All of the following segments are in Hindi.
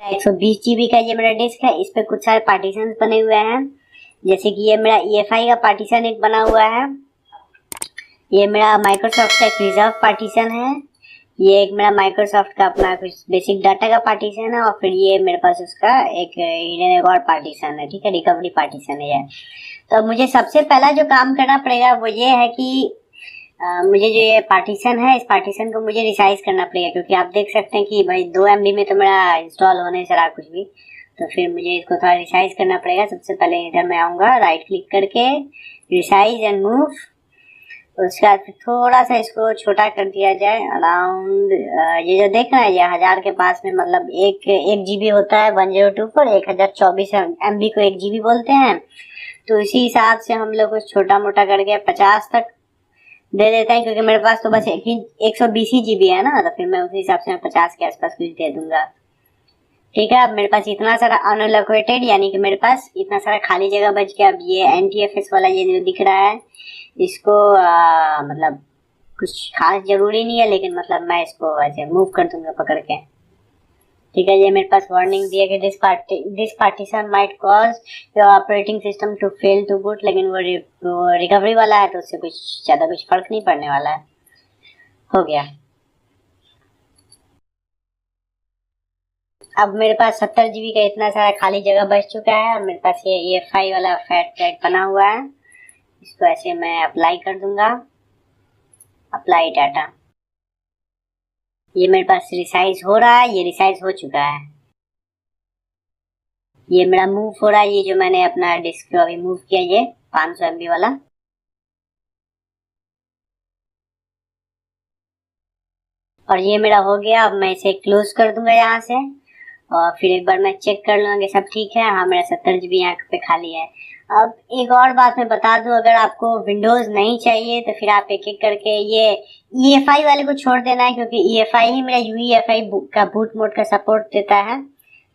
120 GB का ये मेरा डिस्क है। इस पे कुछ सारे पार्टीशन बने हुए हैं, जैसे कि ये मेरा EFI का पार्टीशन एक बना हुआ है, ये मेरा माइक्रोसॉफ्ट का एक रिजर्व पार्टीशन है, ये एक मेरा माइक्रोसॉफ्ट का अपना कुछ बेसिक डाटा का पार्टीशन है, और फिर ये मेरे पास उसका एक हिडन एक और पार्टीशन है, ठीक है, रिकवरी पार्टीशन है ये। तो मुझे सबसे पहला जो काम करना पड़ेगा वो ये है कि मुझे जो ये पार्टीशन है, इस पार्टीशन को मुझे रिसाइज करना पड़ेगा, क्योंकि आप देख सकते हैं कि भाई 2 MB में तो मेरा इंस्टॉल होने चला कुछ भी, तो फिर मुझे इसको थोड़ा रिसाइज करना पड़ेगा। सबसे पहले इधर मैं आऊँगा, राइट क्लिक करके रिसाइज एंड मूव, उसके बाद थोड़ा सा इसको छोटा कर दिया जाए अराउंड, ये जो देख रहे हैं ये 1000 के पास में, मतलब एक GB होता है 102 पर, 1024 MB को 1 GB बोलते हैं। तो इसी हिसाब से हम लोग कुछ छोटा मोटा करके 50 तक दे देते हैं, क्योंकि मेरे पास तो बस 120 GB है ना, तो फिर मैं उसी हिसाब से 50 के आसपास कुछ दे दूंगा, ठीक है। अब मेरे पास इतना सारा अनअलोकेटेड, यानी कि मेरे पास इतना सारा खाली जगह बच गया। अब ये NTFS वाला ये जो दिख रहा है, इसको मतलब कुछ खास जरूरी नहीं है, लेकिन मतलब मैं इसको ऐसे मूव कर दूंगा पकड़ के, ठीक है। ये मेरे पास वार्निंग दिया कि this partition might cause your operating system to fail to boot, लेकिन वो रिकवरी वाला है तो उससे कुछ ज्यादा कुछ फर्क नहीं पड़ने वाला है। हो गया। अब मेरे पास 70 GB का इतना सारा खाली जगह बच चुका है, और मेरे पास ये EFI वाला फैट ट्रैक बना हुआ है, इसको ऐसे मैं अप्लाई कर दूंगा, अप्लाई डाटा। ये मेरे पास रिसाइज हो रहा है, ये रिसाइज हो चुका है। ये मेरा मूव हो रहा है, ये जो मैंने अपना डिस्क को अभी मूव किया, ये 500 MB वाला। और ये मेरा हो गया। अब मैं इसे क्लोज कर दूंगा यहाँ से, और फिर एक बार मैं चेक कर लूंगा कि सब ठीक है। हाँ, मेरा 70 GB यहाँ पे खाली है। अब एक और बात मैं बता दूं, अगर आपको विंडोज नहीं चाहिए तो फिर आप एक एक करके ये EFI वाले को छोड़ देना है, क्योंकि EFI ही मेरा UEFI का बूट मोड का सपोर्ट देता है,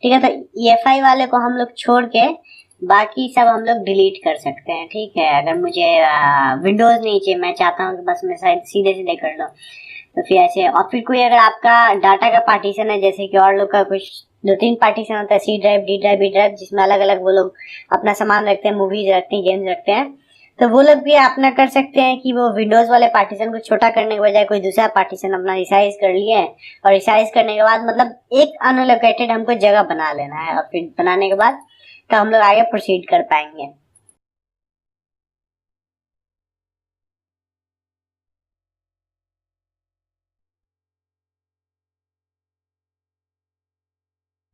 ठीक है। तो EFI वाले को हम लोग छोड़ के बाकी सब हम लोग डिलीट कर सकते हैं, ठीक है। अगर मुझे विंडोज नहीं चाहिए, मैं चाहता हूँ कि बस मैं सीधे सीधे कर लूँ, तो फिर ऐसे। और फिर कोई अगर आपका डाटा का पार्टीशन है, जैसे कि और लोग का कुछ 2-3 पार्टीशन होता है, C drive, D drive, E drive, जिसमें अलग अलग वो लोग अपना सामान रखते हैं, मूवीज रखते हैं, गेम्स रखते हैं, तो वो लोग भी अपना कर सकते हैं कि वो विंडोज वाले पार्टीशन को छोटा करने के बजाय कोई दूसरा पार्टीशन अपना रिसाइज कर लिए, और रिसाइज करने के बाद मतलब एक अनअलोकेटेड हमको जगह बना लेना है, और फिर बनाने के बाद तो हम लोग आगे प्रोसीड कर पाएंगे।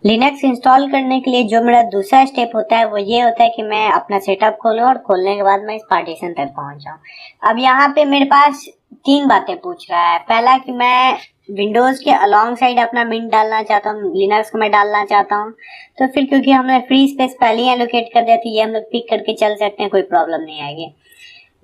लिनक्स इंस्टॉल करने के लिए जो मेरा दूसरा स्टेप होता है वो ये होता है कि मैं अपना सेटअप खोलूं, और खोलने के बाद मैं इस पार्टीशन तक पहुंच जाऊं। अब यहाँ पे मेरे पास 3 बातें पूछ रहा है। पहला कि मैं विंडोज के अलॉन्ग साइड अपना मिंट डालना चाहता हूँ, लिनक्स को मैं डालना चाहता हूँ, तो फिर क्योंकि हमने फ्री स्पेस पहले ही एलोकेट कर दिया, तो ये हम लोग पिक करके चल सकते हैं, कोई प्रॉब्लम नहीं आएगी।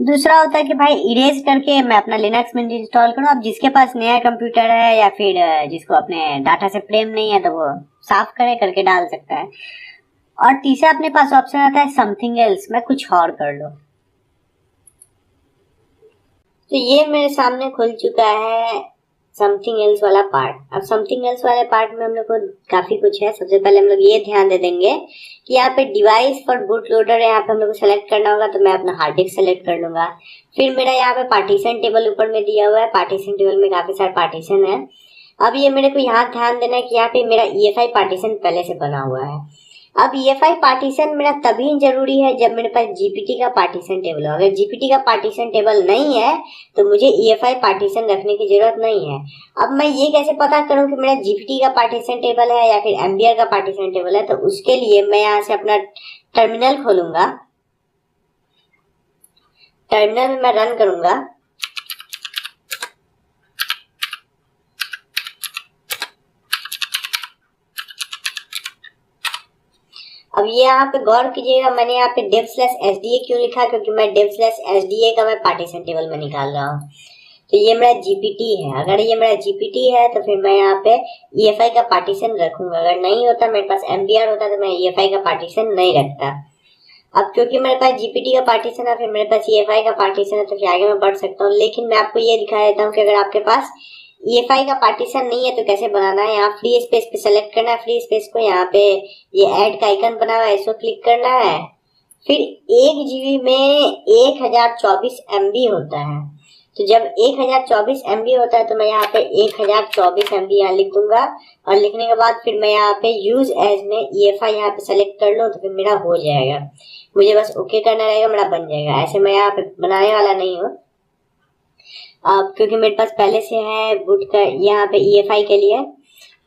दूसरा होता है कि भाई इरेज करके मैं अपना लिनक्स में इंस्टॉल करूं। अब जिसके पास नया कंप्यूटर है, या फिर जिसको अपने डाटा से प्रेम नहीं है, तो वो साफ करे करके डाल सकता है। और तीसरा अपने पास ऑप्शन आता है समथिंग एल्स, मैं कुछ और कर लूं। तो ये मेरे सामने खुल चुका है समथिंग एल्स वाला पार्ट। अब समथिंग एल्स वाले पार्ट में हम लोग को काफी कुछ है। सबसे पहले हम लोग ये ध्यान दे देंगे कि यहाँ पे डिवाइस फॉर बूट लोडर है, यहाँ पे हम लोग को सेलेक्ट करना होगा, तो मैं अपना हार्ड डिस्क सेलेक्ट कर लूंगा। फिर मेरा यहाँ पे पार्टीशन टेबल ऊपर में दिया हुआ है, पार्टीशन टेबल में काफी सारे पार्टीशन है। अब ये मेरे को यहाँ ध्यान देना है कि यहाँ पे मेरा EFI पार्टीशन पहले से बना हुआ है। अब EFI पार्टीशन मेरा तभी जरूरी है जब मेरे पास GPT का पार्टीशन टेबल हो। अगर GPT का पार्टीशन टेबल नहीं है तो मुझे EFI पार्टीशन रखने की जरूरत नहीं है। अब मैं ये कैसे पता करूं कि मेरा GPT का पार्टीशन टेबल है या फिर MBR का पार्टीशन टेबल है, तो उसके लिए मैं यहाँ से अपना टर्मिनल खोलूंगा, टर्मिनल में मैं रन करूंगा। अब ये यहाँ पे गौर कीजिएगा, मैंने यहाँ पे dev/sda क्यों लिखा, क्योंकि मैं dev/sda का मैं पार्टीशन टेबल में निकाल रहा हूँ। तो ये मेरा GPT है। अगर ये मेरा GPT है तो फिर मैं यहाँ पे EFI का पार्टीशन रखूंगा। अगर नहीं होता, मेरे पास MBR होता, तो मैं EFI का पार्टीशन नहीं रखता। अब क्योंकि मेरे पास GPT का पार्टीशन है, फिर मेरे पास EFI का पार्टीशन है, तो फिर आगे मैं बढ़ सकता हूँ। लेकिन मैं आपको ये दिखा देता हूँ कि अगर आपके पास EFI का पार्टीशन नहीं है तो कैसे बनाना है, यहाँ फ्री स्पेस पे सेलेक्ट करना है, फ्री स्पेस को यहाँ पे ये ऐड का आइकन बना हुआ है इसको क्लिक करना है। फिर 1 GB में 1024 MB होता है, तो जब 1024 MB होता है तो मैं यहाँ पे 1024 MB यहाँ लिख दूंगा, और लिखने के बाद फिर मैं यहाँ पे यूज एज में EFI यहाँ पे सेलेक्ट कर लूँ तो फिर मेरा हो जाएगा। मुझे बस ओके करना रहेगा, मेरा बन जाएगा। ऐसे मैं यहाँ पे बनाने वाला नहीं हूँ अब, क्योंकि मेरे पास पहले से है बूट का यहाँ पे EFI के लिए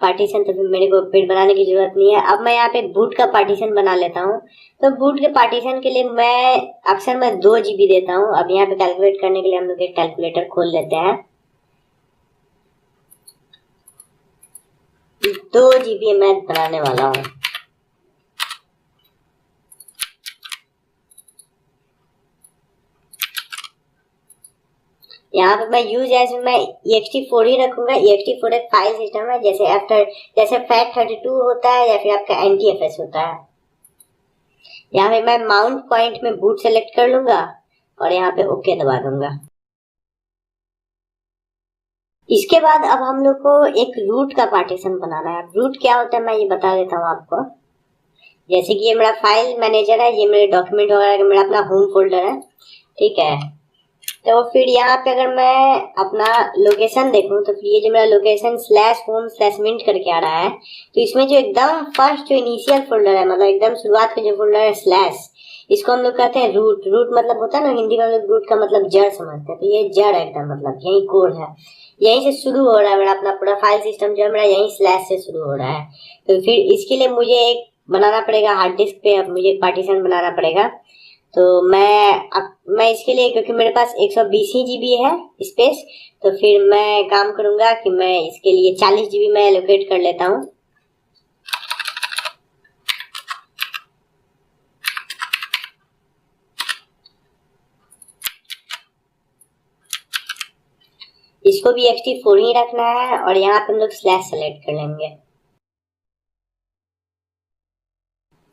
पार्टीशन, तो फिर मेरे को फिर बनाने की जरूरत नहीं है। अब मैं यहाँ पे बूट का पार्टीशन बना लेता हूँ। तो बूट के पार्टीशन के लिए मैं अक्सर 2 GB देता हूँ। अब यहाँ पे कैलकुलेट करने के लिए हम लोग एक कैलकुलेटर खोल लेते हैं। 2 GB मैं बनाने वाला हूँ। यहाँ पे मैं यूज एज मैं ext4 ही रखूंगा। ext4 एक फाइल सिस्टम है, जैसे FAT32 होता है या फिर आपका NTFS होता है। यहाँ पे मैं माउंट पॉइंट में बूट सेलेक्ट कर लूंगा और यहाँ पे ओके दबा दूंगा। इसके बाद अब हम लोग को एक रूट का पार्टीशन बनाना है। रूट क्या होता है मैं ये बता देता हूँ आपको। जैसे कि ये मेरा फाइल मैनेजर है, ये मेरे डॉक्यूमेंट वगैरह मेरा अपना होम फोल्डर है, ठीक है। तो फिर यहाँ पे अगर मैं अपना लोकेशन देखूं तो फिर ये जो मेरा लोकेशन /home/mint करके आ रहा है, तो इसमें जो एकदम फर्स्ट जो इनिशियल फोल्डर है, मतलब एकदम शुरुआत का जो फोल्डर है स्लैश, इसको हम लोग कहते हैं रूट। रूट मतलब होता है ना, हिंदी में हम लोग रूट का मतलब जड़ समझते हैं, तो ये जड़ एकदम मतलब यही कोर है, यहीं से शुरू हो रहा है मेरा अपना पूरा फाइल सिस्टम जो है मेरा यहीं स्लैश से शुरू हो रहा है। तो फिर इसके लिए मुझे एक बनाना पड़ेगा हार्ड डिस्क पे, अब मुझे पार्टीशन बनाना पड़ेगा। तो मैं इसके लिए, क्योंकि मेरे पास 120 ही GB है स्पेस, तो फिर मैं काम करूंगा कि मैं इसके लिए 40 GB मैं एलोकेट कर लेता हूँ। इसको भी ext4 ही रखना है और यहाँ पे हम लोग स्लैश सेलेक्ट कर लेंगे।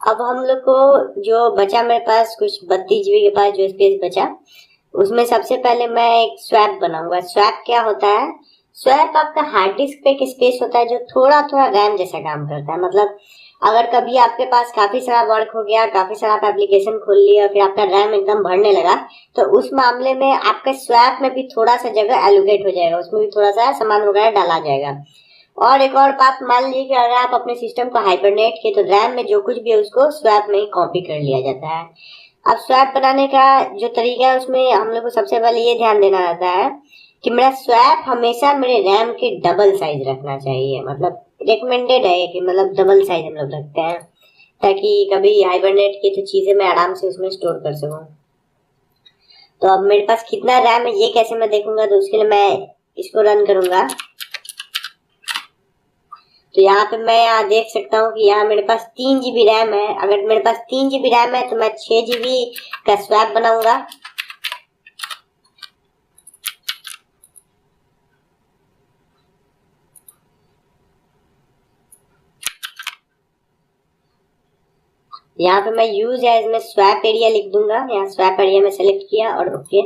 अब हम लोग को जो बचा मेरे पास कुछ 32 GB के पास जो स्पेस बचा, उसमें सबसे पहले मैं एक स्वैप बनाऊंगा। स्वैप क्या होता है? स्वैप आपका हार्ड डिस्क पे एक स्पेस होता है जो थोड़ा थोड़ा रैम जैसा काम करता है। मतलब अगर कभी आपके पास काफी सारा वर्क हो गया, काफी सारा आप एप्लीकेशन खोल लिया, फिर आपका रैम एकदम बढ़ने लगा, तो उस मामले में आपके स्वैप में भी थोड़ा सा जगह एलोकेट हो जाएगा, उसमें भी थोड़ा सा सामान वगैरह डाला जाएगा। और एक और बात, मान लीजिए कि अगर आप अपने सिस्टम को हाइबरनेट किए तो रैम में जो कुछ भी है उसको स्वैप में ही कॉपी कर लिया जाता है। अब स्वैप बनाने का जो तरीका है उसमें हम लोग को सबसे पहले ये ध्यान देना रहता है कि मेरा स्वैप हमेशा मेरे रैम के डबल साइज रखना चाहिए। मतलब रिकमेंडेड है कि मतलब डबल साइज हम लोग रखते हैं, ताकि कभी हाइबरनेट की तो चीजें मैं आराम से उसमें स्टोर कर सकूं। तो अब मेरे पास कितना रैम है ये कैसे मैं देखूंगा, तो उसके लिए मैं इसको रन करूंगा। तो यहाँ पे मैं यहाँ देख सकता हूँ कि यहाँ मेरे पास 3 GB रैम है। अगर मेरे पास 3 GB रैम है तो मैं 6 GB का स्वैप बनाऊंगा। यहाँ पे मैं यूज एज में स्वैप एरिया लिख दूंगा। यहाँ स्वैप एरिया में सेलेक्ट किया और ओके।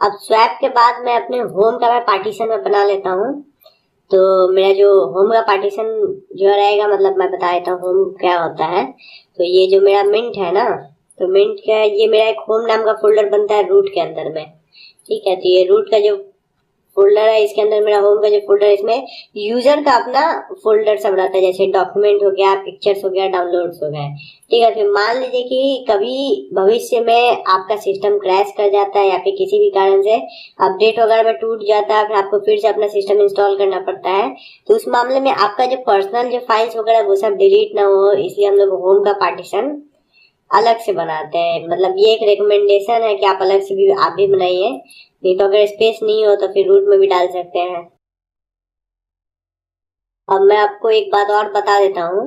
अब स्वैप के बाद मैं अपने होम का मैं पार्टीशन में बना लेता हूँ। तो मेरा जो होम का पार्टीशन जो रहेगा, मतलब मैं बता देता हूँ होम क्या होता है। तो ये जो मेरा मिंट है ना, तो मिंट का ये मेरा एक होम नाम का फोल्डर बनता है रूट के अंदर में, ठीक है। तो ये रूट का जो फोल्डर है इसके अंदर मेरा होम का जो फोल्डर है, इसमें यूजर का अपना फोल्डर सब रहता है, जैसे डॉक्यूमेंट हो गया, पिक्चर्स हो गया, डाउनलोड्स हो गए, ठीक है। फिर मान लीजिए कि कभी भविष्य में आपका सिस्टम क्रैश कर जाता है या फिर किसी भी कारण से अपडेट वगैरह में टूट जाता है, फिर आपको फिर से अपना सिस्टम इंस्टॉल करना पड़ता है, तो उस मामले में आपका जो पर्सनल जो फाइल्स वगैरह वो सब डिलीट ना हो, इसलिए हम लोग होम का पार्टीशन अलग से बनाते हैं। मतलब ये एक रिकमेंडेशन है कि आप अलग से भी आप भी बनाइए, नहीं तो अगर स्पेस नहीं हो तो फिर रूट में भी डाल सकते हैं। अब मैं आपको एक बात और बता देता हूँ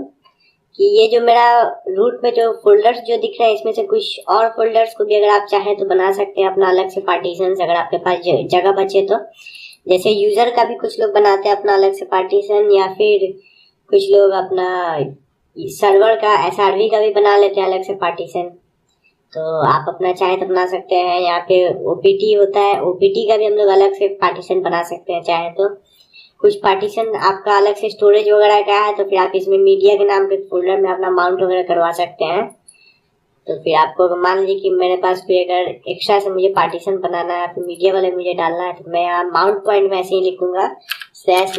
कि ये जो मेरा रूट में जो फोल्डर्स जो दिख रहे हैं, इसमें से कुछ और फोल्डर्स को भी अगर आप चाहें तो बना सकते हैं अपना अलग से पार्टीशन, अगर आपके पास जगह बचे तो। जैसे यूजर का भी कुछ लोग बनाते हैं अपना अलग से पार्टीशन, या फिर कुछ लोग अपना सर्वर का SRV का भी बना लेते हैं अलग से पार्टीशन। तो आप अपना चाहे तो बना सकते हैं। यहाँ पे ओपीटी होता है, ओपीटी का भी हम लोग अलग से पार्टीशन बना सकते हैं चाहे तो। कुछ पार्टीशन आपका अलग से स्टोरेज वगैरह का है तो फिर आप इसमें मीडिया के नाम पे फोल्डर में अपना माउंट वगैरह करवा सकते हैं। तो फिर आपको मान लीजिए कि मेरे पास कोई अगर एक्स्ट्रा से मुझे पार्टीशन बनाना है फिर मीडिया वाले मुझे डालना है तो मैं यहाँ माउंट पॉइंट में ऐसे ही लिखूंगा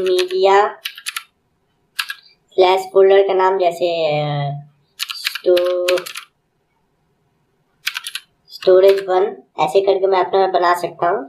/media /फोल्डर का नाम जैसे स्टोरेज 1 ऐसे करके मैं अपना बना सकता हूँ।